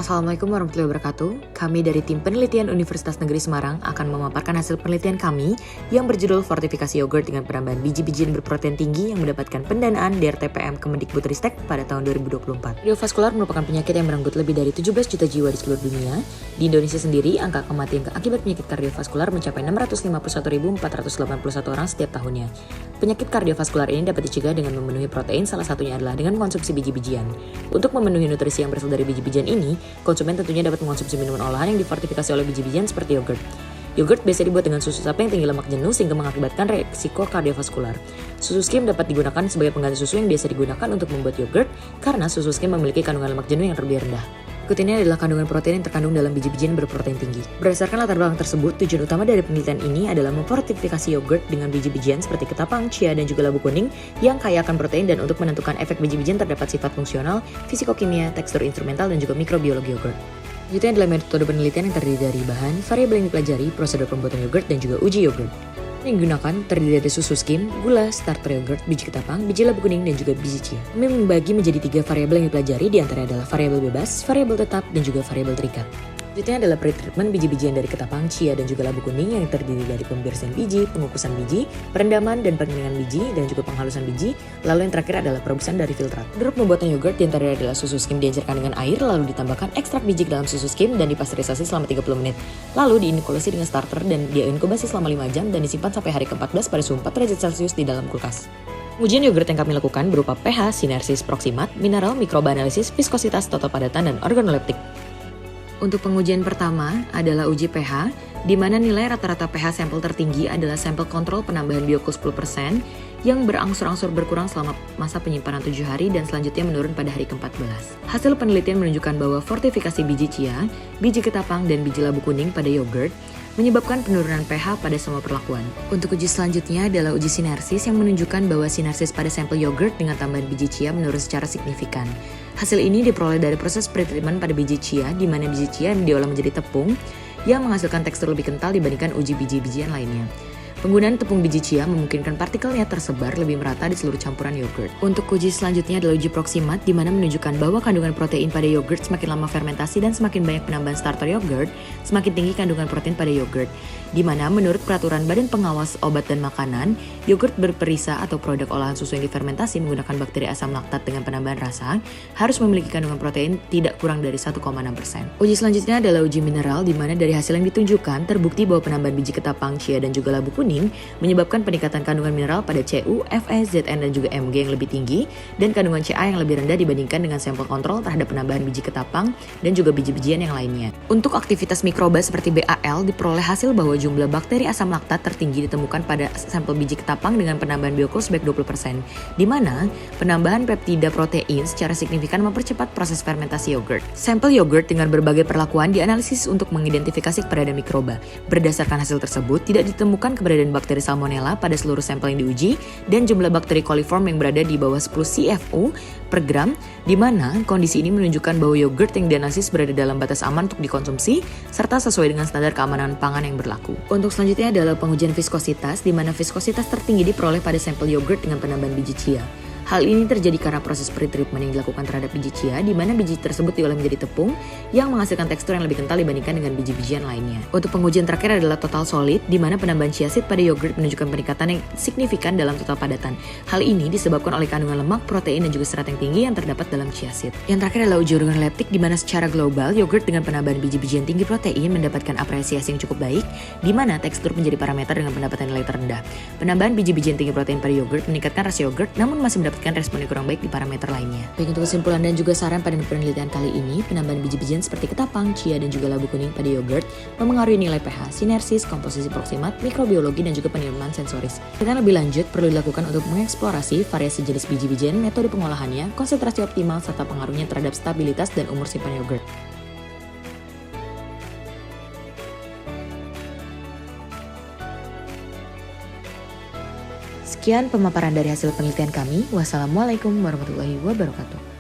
Assalamualaikum warahmatullahi wabarakatuh. Kami dari tim penelitian Universitas Negeri Semarang akan memaparkan hasil penelitian kami yang berjudul Fortifikasi Yogurt dengan penambahan biji-bijian berprotein tinggi yang mendapatkan pendanaan DRTPM Kemendikbudristek pada tahun 2024. Kardiovaskular merupakan penyakit yang merenggut lebih dari 17 juta jiwa di seluruh dunia. Di Indonesia sendiri, angka kematian akibat penyakit kardiovaskular mencapai 651.481 orang setiap tahunnya. Penyakit kardiovaskular ini dapat dicegah dengan memenuhi protein, salah satunya adalah dengan mengkonsumsi biji-bijian. Untuk memenuhi nutrisi yang berasal dari biji-bijian ini, konsumen tentunya dapat mengonsumsi minuman olahan yang difortifikasi oleh biji-bijian seperti yogurt. Yogurt biasa dibuat dengan susu sapi yang tinggi lemak jenuh sehingga mengakibatkan resiko kardiovaskular. Susu skim dapat digunakan sebagai pengganti susu yang biasa digunakan untuk membuat yogurt karena susu skim memiliki kandungan lemak jenuh yang lebih rendah. Berikut ini adalah kandungan protein yang terkandung dalam biji-bijian berprotein tinggi. Berdasarkan latar belakang tersebut, tujuan utama dari penelitian ini adalah memfortifikasi yogurt dengan biji-bijian seperti ketapang, chia, dan juga labu kuning yang kaya akan protein dan untuk menentukan efek biji-bijian terdapat sifat fungsional, fisikokimia, tekstur instrumental, dan juga mikrobiologi yogurt. Selanjutnya adalah metode penelitian yang terdiri dari bahan, variabel yang dipelajari, prosedur pembuatan yogurt, dan juga uji yogurt. Yang digunakan terdiri dari susu skim, gula, starter yogurt, biji ketapang, biji labu kuning, dan juga biji chia. Kami membagi menjadi 3 variabel yang dipelajari, di antara adalah variabel bebas, variabel tetap, dan juga variabel terikat. Selanjutnya adalah pretreatment biji-bijian dari ketapang, chia, dan juga labu kuning yang terdiri dari pembersihan biji, pengukusan biji, perendaman dan pengeringan biji, dan juga penghalusan biji. Lalu yang terakhir adalah perebusan dari filtrat. Prosedur pembuatan yogurt di antara adalah susu skim diajarkan dengan air, lalu ditambahkan ekstrak biji ke dalam susu skim dan dipasteurisasi selama 30 menit. Lalu diinkulasi dengan starter dan diinkubasi selama 5 jam dan disimpan sampai hari ke-14 pada suhu 4 derajat Celcius di dalam kulkas. Ujian yogurt yang kami lakukan berupa pH, sinersis, proksimat, mineral, mikroba analisis, viskositas, total padatan, dan organoleptik. Untuk pengujian pertama adalah uji pH, di mana nilai rata-rata pH sampel tertinggi adalah sampel kontrol penambahan biokul 10% yang berangsur-angsur berkurang selama masa penyimpanan 7 hari dan selanjutnya menurun pada hari ke-14. Hasil penelitian menunjukkan bahwa fortifikasi biji chia, biji ketapang, dan biji labu kuning pada yogurt menyebabkan penurunan pH pada semua perlakuan. Untuk uji selanjutnya adalah uji sinersis yang menunjukkan bahwa sinersis pada sampel yogurt dengan tambahan biji chia menurun secara signifikan. Hasil ini diperoleh dari proses pretreatment pada biji chia, di mana biji chia diolah menjadi tepung yang menghasilkan tekstur lebih kental dibandingkan uji biji-bijian lainnya. Penggunaan tepung biji chia memungkinkan partikelnya tersebar lebih merata di seluruh campuran yogurt. Untuk uji selanjutnya adalah uji proksimat, di mana menunjukkan bahwa kandungan protein pada yogurt semakin lama fermentasi dan semakin banyak penambahan starter yogurt, semakin tinggi kandungan protein pada yogurt. Di mana menurut peraturan Badan Pengawas Obat dan Makanan, yogurt berperisa atau produk olahan susu yang difermentasi menggunakan bakteri asam laktat dengan penambahan rasa harus memiliki kandungan protein tidak kurang dari 1,6%. Uji selanjutnya adalah uji mineral, di mana dari hasil yang ditunjukkan terbukti bahwa penambahan biji ketapang, chia, dan juga labu kuning menyebabkan peningkatan kandungan mineral pada Cu, Fe, Zn, dan juga Mg yang lebih tinggi dan kandungan Ca yang lebih rendah dibandingkan dengan sampel kontrol terhadap penambahan biji ketapang dan juga biji-bijian yang lainnya. Untuk aktivitas mikroba seperti BAL diperoleh hasil bahwa jumlah bakteri asam laktat tertinggi ditemukan pada sampel biji ketapang dengan penambahan biokul sebanyak 20%, di mana penambahan peptida protein secara signifikan mempercepat proses fermentasi yogurt. Sampel yogurt dengan berbagai perlakuan dianalisis untuk mengidentifikasi keberadaan mikroba. Berdasarkan hasil tersebut, tidak ditemukan keberadaan bakteri salmonella pada seluruh sampel yang diuji dan jumlah bakteri coliform yang berada di bawah 10 CFU per gram, di mana kondisi ini menunjukkan bahwa yogurt yang dianalisis berada dalam batas aman untuk dikonsumsi serta sesuai dengan standar keamanan pangan yang berlaku. Untuk selanjutnya adalah pengujian viskositas, di mana viskositas tertinggi diperoleh pada sampel yogurt dengan penambahan biji chia. Hal ini terjadi karena proses pretreatment yang dilakukan terhadap biji chia, di mana biji tersebut diolah menjadi tepung yang menghasilkan tekstur yang lebih kental dibandingkan dengan biji-bijian lainnya. Untuk pengujian terakhir adalah total solid, di mana penambahan chiaseed pada yogurt menunjukkan peningkatan yang signifikan dalam total padatan. Hal ini disebabkan oleh kandungan lemak, protein, dan juga serat yang tinggi yang terdapat dalam chiaseed. Yang terakhir adalah uji organoleptik, di mana secara global yogurt dengan penambahan biji-bijian tinggi protein mendapatkan apresiasi yang cukup baik, di mana tekstur menjadi parameter dengan pendapatan nilai terendah. Penambahan biji-bijian tinggi protein pada yogurt meningkatkan rasa yogurt, namun masih mendapatkan respon yang kurang baik di parameter lainnya. Baik, untuk kesimpulan dan juga saran pada penelitian kali ini, penambahan biji-bijian seperti ketapang, chia, dan juga labu kuning pada yogurt memengaruhi nilai pH, sinersis, komposisi proksimat, mikrobiologi, dan juga penerimaan sensoris. Penelitian lebih lanjut perlu dilakukan untuk mengeksplorasi variasi jenis biji-bijian, metode pengolahannya, konsentrasi optimal, serta pengaruhnya terhadap stabilitas dan umur simpan yogurt. Sekian pemaparan dari hasil penelitian kami. Wassalamualaikum warahmatullahi wabarakatuh.